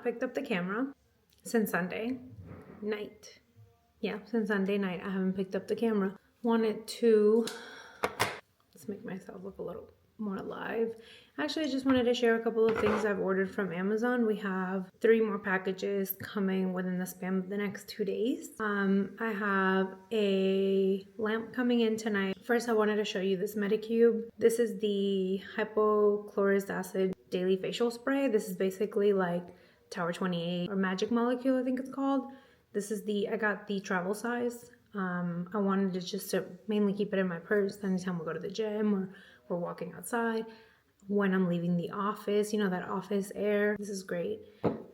picked up the camera since Sunday night. Yeah, since Sunday night I haven't picked up the camera. Wanted to, let's make myself look a little more alive. Actually, I just wanted to share a couple of things I've ordered from Amazon. We have 3 more packages coming within the span of the next 2 days. I have a lamp coming in tonight. First, I wanted to show you this Medicube. This is the hypochlorous acid daily facial spray. This is basically like Tower 28 or Magic Molecule, I think it's called. This is I got the travel size. I wanted to mainly keep it in my purse anytime we go to the gym or we're walking outside. When I'm leaving the office, you know, that office air. This is great.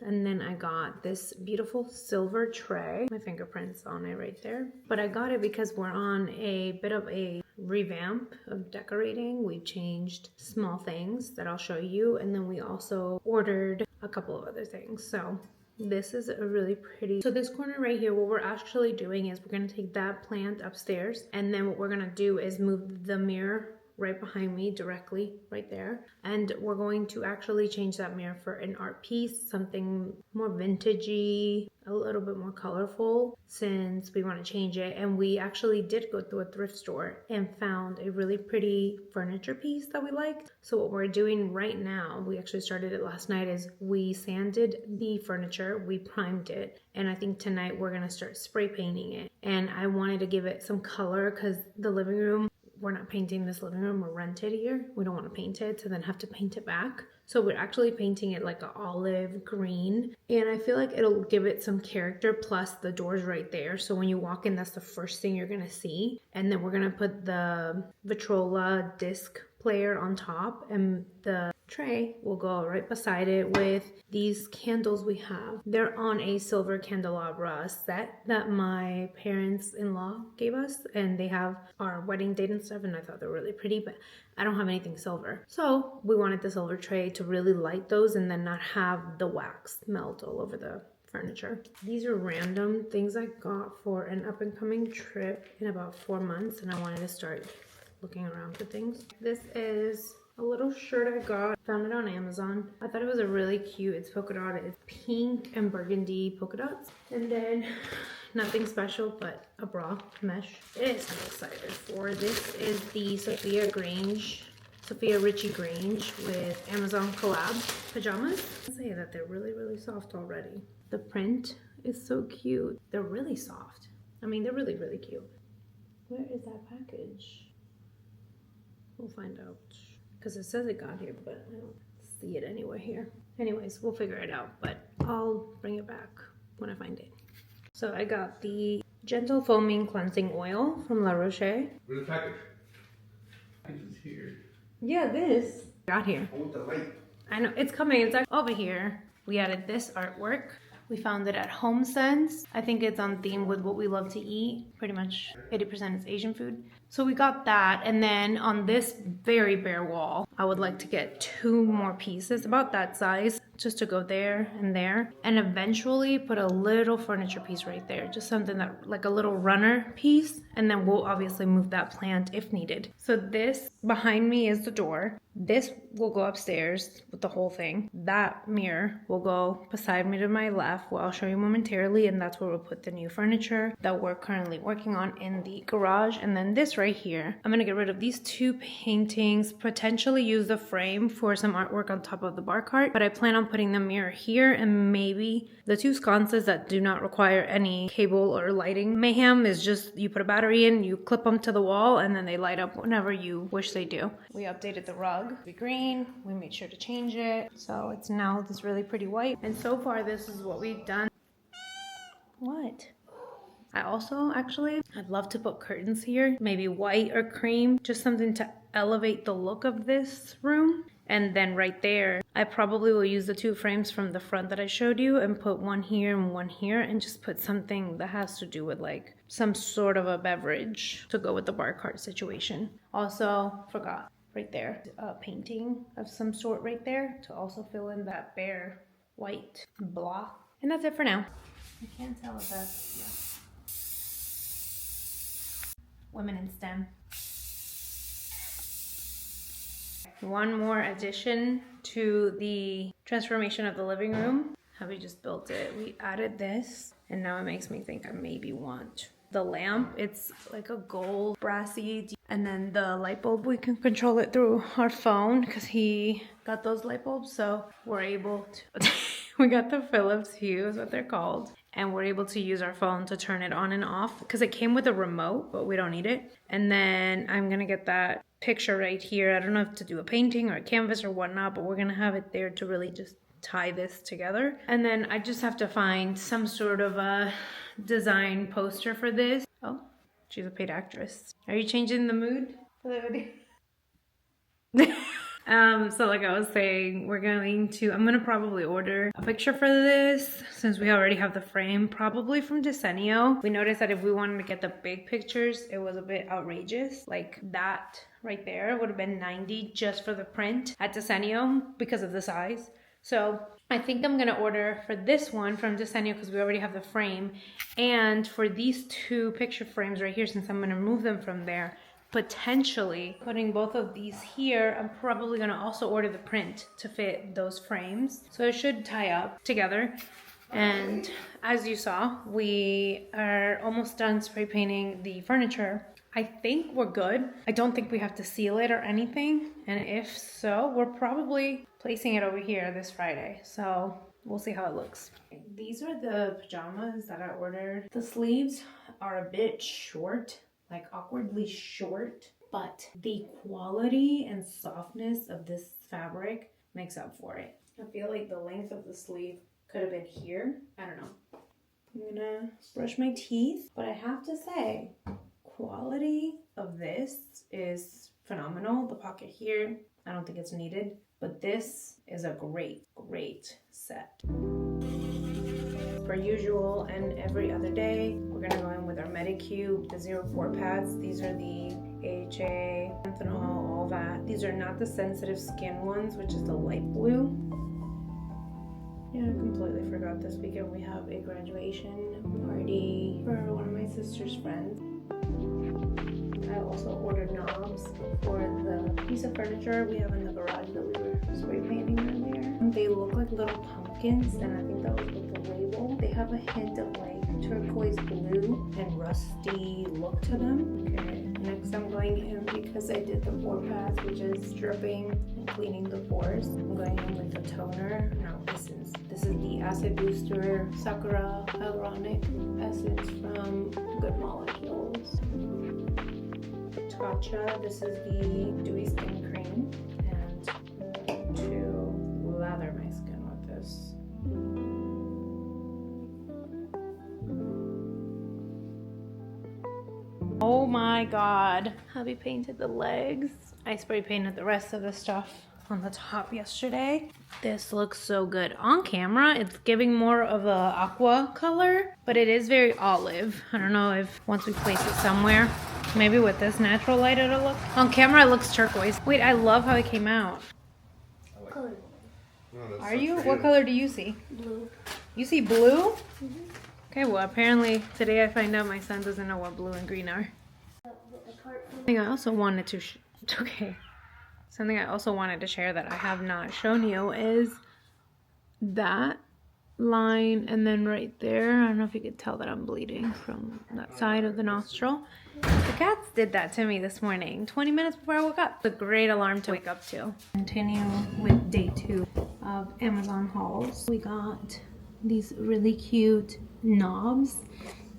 And then I got this beautiful silver tray. My fingerprints on it right there. But I got it because we're on a bit of a revamp of decorating. We changed small things that I'll show you. And then we also ordered a couple of other things. So this is a really pretty, so this corner right here, what we're actually doing is we're going to take that plant upstairs, and then what we're going to do is move the mirror right behind me directly right there, and we're going to actually change that mirror for an art piece, something more vintagey, a little bit more colorful, since we want to change it. And we actually did go through a thrift store and found a really pretty furniture piece that we liked. So what we're doing right now, we actually started it last night, is we sanded the furniture, we primed it, and I think tonight we're going to start spray painting it. And I wanted to give it some color because the living room, we're not painting this living room, we're rented here. We don't want to paint it to then have to paint it back. So we're actually painting it like an olive green. And I feel like it'll give it some character, plus the door's right there. So when you walk in, that's the first thing you're going to see. And then we're going to put the Vitrola disc player on top, and the tray will go right beside it with these candles we have. They're on a silver candelabra set that my parents-in-law gave us, and they have our wedding date and stuff, and I thought they were really pretty, but I don't have anything silver. So we wanted the silver tray to really light those and then not have the wax melt all over the furniture. These are random things I got for an up-and-coming trip in about 4 months, and I wanted to start looking around for things. This is a little shirt I got. Found it on Amazon. I thought it was a really cute, it's polka dotted. It's pink and burgundy polka dots. And then nothing special, but a bra mesh. This I'm excited for. This is the Sophia Richie Grange with Amazon collab pajamas. I'll say that they're really, really soft already. The print is so cute. They're really soft. I mean, they're really, really cute. Where is that package? We'll find out, because it says it got here, but I don't see it anywhere here. Anyways, we'll figure it out, but I'll bring it back when I find it. So I got the Gentle Foaming Cleansing Oil from La Roche. Where's the package? The package is here. Yeah, this got here. I want the light. I know, it's coming. It's over here. We added this artwork. We found it at Home Sense. I think it's on theme with what we love to eat. Pretty much 80% is Asian food. So we got that, and then on this very bare wall, I would like to get 2 more pieces about that size, just to go there, and eventually put a little furniture piece right there, just something that, like a little runner piece, and then we'll obviously move that plant if needed. So this behind me is the door. This will go upstairs with the whole thing. That mirror will go beside me to my left, well, I'll show you momentarily, and that's where we'll put the new furniture that we're currently working on in the garage. And then this right here, I'm gonna get rid of these 2 paintings, potentially use the frame for some artwork on top of the bar cart, but I plan on putting the mirror here, and maybe the 2 sconces that do not require any cable or lighting mayhem is just you put a battery in, you clip them to the wall, and then they light up whenever you wish they do. We updated the rug to be green. We made sure to change it, so it's now this really pretty white. And so far this is what we've done. What? I also I'd love to put curtains here, maybe white or cream, just something to elevate the look of this room. And then right there, I probably will use the 2 frames from the front that I showed you and put one here and one here, and just put something that has to do with like some sort of a beverage to go with the bar cart situation. Also, forgot right there, a painting of some sort right there to also fill in that bare white block. And that's it for now. I can't tell if that's, yeah. Women in STEM. One more addition to the transformation of the living room. Hubby just built it. We added this, and now it makes me think I maybe want the lamp. It's like a gold brassy, and then the light bulb, we can control it through our phone because he got those light bulbs, so we're able to we got the Philips Hue is what they're called, and we're able to use our phone to turn it on and off because it came with a remote, but we don't need it. And then I'm gonna get that picture right here. I don't know if to do a painting or a canvas or whatnot, but we're gonna have it there to really just tie this together. And then I just have to find some sort of a design poster for this. Oh, she's a paid actress. Are you changing the mood for the video? So like I was saying, I'm gonna probably order a picture for this since we already have the frame, probably from Desenio. We noticed that if we wanted to get the big pictures, it was a bit outrageous. Like that right there would have been $90 just for the print at Desenio because of the size. So I think I'm gonna order for this one from Desenio because we already have the frame, and for these two picture frames right here, since I'm gonna move them from there, potentially putting both of these here, I'm probably gonna also order the print to fit those frames. So it should tie up together. And as you saw, we are almost done spray painting the furniture. I think we're good. I don't think we have to seal it or anything. And if so, we're probably placing it over here this Friday. So we'll see how it looks. These are the pajamas that I ordered. The sleeves are a bit short, like awkwardly short, but the quality and softness of this fabric makes up for it. I feel like the length of the sleeve could have been here. I don't know. I'm gonna brush my teeth, but I have to say, quality of this is phenomenal. The pocket here, I don't think it's needed, but this is a great set. Per usual and every other day, we're gonna go in with our Medicube, the 04 pads. These are the AHA, Panthenol, all that. These are not the sensitive skin ones, which is the light blue. Yeah, I completely forgot this weekend we have a graduation party for one of my sister's friends. I also ordered knobs for the piece of furniture we have in the garage that we were spray painting earlier. They look like little pumpkins, and I think that was with the label. They have a hint of like turquoise blue and rusty look to them. Okay, next I'm going in because I did the 4 pads, which is stripping and cleaning the pores. I'm going in with the toner. No, this is the Acid Booster Sakura Hyaluronic Essence from Good Molecules. Tatcha, this is the Dewy Skin Cream, and I'm going to lather my skin with this. Oh my god. Hubby painted the legs. I spray painted the rest of the stuff on the top yesterday. This looks so good on camera. It's giving more of a aqua color, but it is very olive. I don't know if once we place it somewhere, maybe with this natural light it'll look. On camera it looks turquoise. Wait, I love how it came out. Color. Oh, Are you? What color do you see? Blue. You see blue? Okay, well apparently today I find out my son doesn't know what blue and green are. Something I also wanted to Something I also wanted to share that I have not shown you is that line, and then right there, I don't know if you could tell that I'm bleeding from that side of the nostril. The cats did that to me this morning, 20 minutes before I woke up. It's a great alarm to wake up to. Continue with day 2 of Amazon hauls. We got these really cute knobs.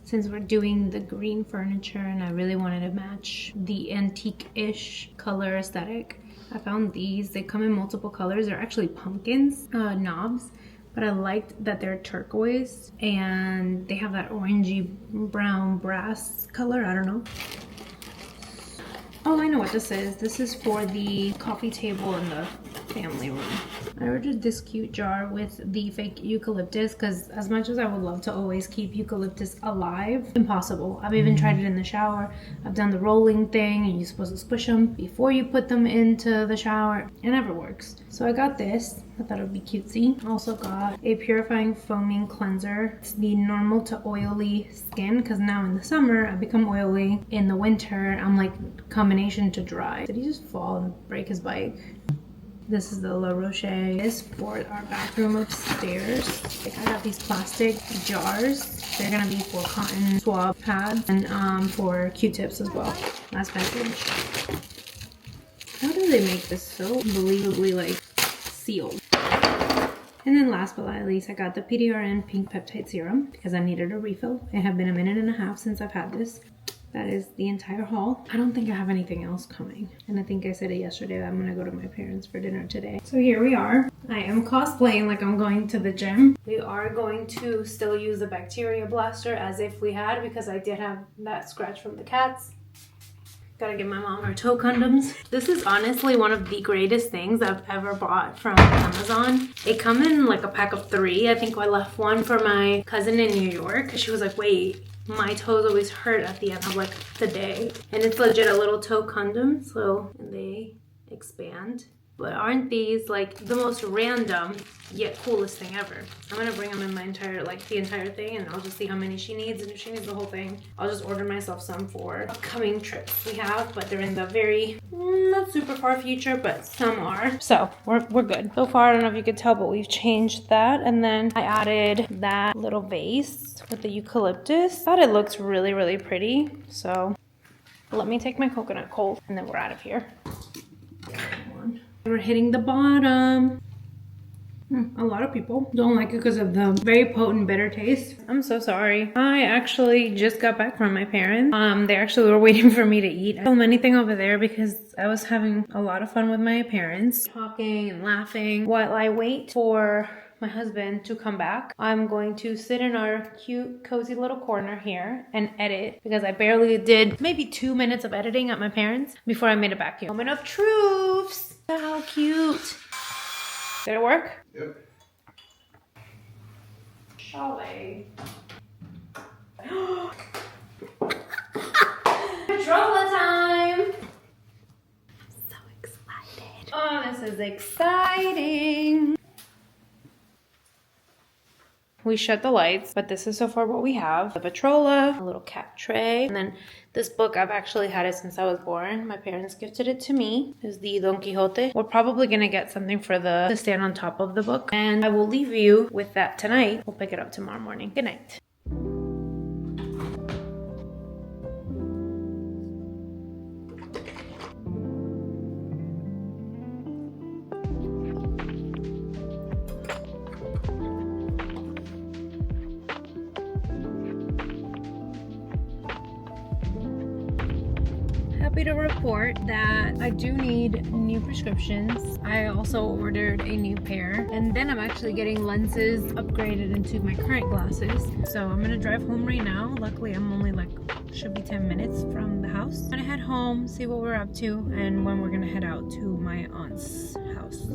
Since we're doing the green furniture and I really wanted to match the antique-ish color aesthetic, I found these. They come in multiple colors. They're actually pumpkins knobs, but I liked that they're turquoise and they have that orangey brown brass color. I don't know. Oh, I know what this is. This is for the coffee table in the family room. I ordered this cute jar with the fake eucalyptus because as much as I would love to always keep eucalyptus alive, impossible. I've even tried it in the shower. I've done the rolling thing and you're supposed to squish them before you put them into the shower. It never works. So I got this. I thought it would be cutesy. Also got a purifying foaming cleanser. It's the normal to oily skin because now in the summer I become oily. In the winter I'm like combination to dry. Did he just fall and break his bike? This is the La Roche. This for our bathroom upstairs. Like I got these plastic jars. They're gonna be for cotton swab pads and for Q-tips as well. Last package. How do they make this so unbelievably like sealed? And then last but not least, I got the PDRN Pink Peptide Serum because I needed a refill. It had been a minute and a half since I've had this. That is the entire haul. I don't think I have anything else coming. And I think I said it yesterday that I'm gonna go to my parents for dinner today. So here we are. I am cosplaying like I'm going to the gym. We are going to still use the bacteria blaster as if we had, because I did have that scratch from the cats. Gotta give my mom her toe condoms. This is honestly one of the greatest things I've ever bought from Amazon. It come in like a pack of 3. I think I left one for my cousin in New York because she was like, wait, my toes always hurt at the end of like the day. And it's legit a little toe condom, so and they expand. But aren't these like the most random yet coolest thing ever? I'm gonna bring them in my entire, like the entire thing, and I'll just see how many she needs. And if she needs the whole thing, I'll just order myself some for upcoming trips we have, but they're in the very, not super far future, but some are. So we're good. So far, I don't know if you could tell, but we've changed that. And then I added that little vase with the eucalyptus. Thought it looks really, really pretty. So let me take my coconut cold and then we're out of here. We're hitting the bottom. A lot of people don't like it because of the very potent bitter taste. I'm so sorry. I actually just got back from my parents. They actually were waiting for me to eat. I filmed anything over there because I was having a lot of fun with my parents, talking and laughing. While I wait for my husband to come back, I'm going to sit in our cute, cozy little corner here and edit because I barely did maybe 2 minutes of editing at my parents before I made it back here. Moment of truths. How cute. Did it work? Yep. Chalet. Patrolla time. So excited. Oh, this is exciting. We shut the lights, but this is so far what we have. The Patrolla, a little cat tray, and then this book, I've actually had it since I was born. My parents gifted it to me. It's the Don Quixote. We're probably gonna get something for to stand on top of the book. And I will leave you with that tonight. We'll pick it up tomorrow morning. Good night. Happy to report that I do need new prescriptions. I also ordered a new pair, and then I'm actually getting lenses upgraded into my current glasses. So I'm gonna drive home right now. Luckily, I'm only like, should be 10 minutes from the house. I'm gonna head home, see what we're up to, and when we're gonna head out to my aunt's house.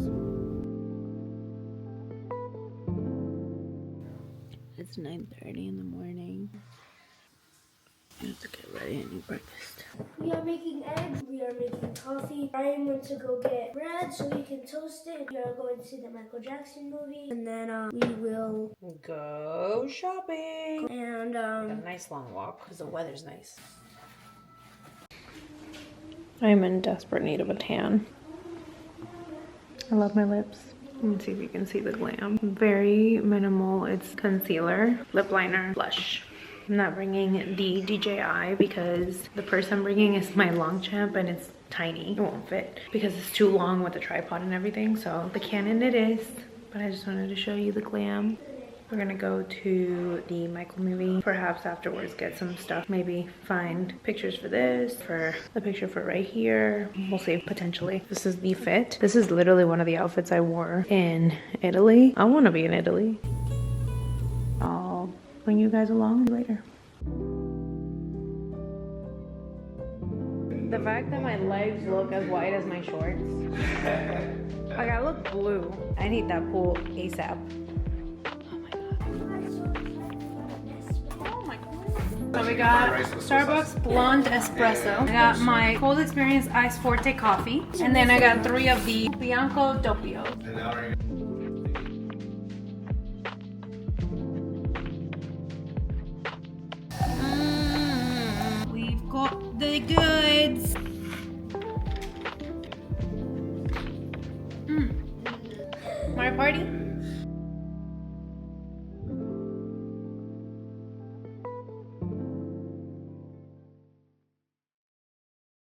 It's 9:30 in the morning. I have to get ready and eat breakfast. We are making eggs, we are making coffee. I am going to go get bread so we can toast it. We are going to see the Michael Jackson movie. And then we will go shopping. And a nice long walk because the weather's nice. I'm in desperate need of a tan. I love my lips. Let me see if you can see the glam. Very minimal. It's concealer, lip liner, blush. I'm not bringing the DJI because the purse I'm bringing is my Longchamp and it's tiny. It won't fit because it's too long with the tripod and everything. So the Canon it is, but I just wanted to show you the glam. We're gonna go to the Michael movie. Perhaps afterwards get some stuff. Maybe find pictures for this, for the picture for right here. We'll see, potentially. This is the fit. This is literally one of the outfits I wore in Italy. I wanna be in Italy. I'll bring you guys along later. The fact that my legs look as white as my shorts. Like I look blue. I need that pool ASAP. So we got Starbucks Blonde Espresso. I got my Cold Experience Ice Forte coffee. And then I got 3 of the Bianco Doppio. We've got the goods. My party?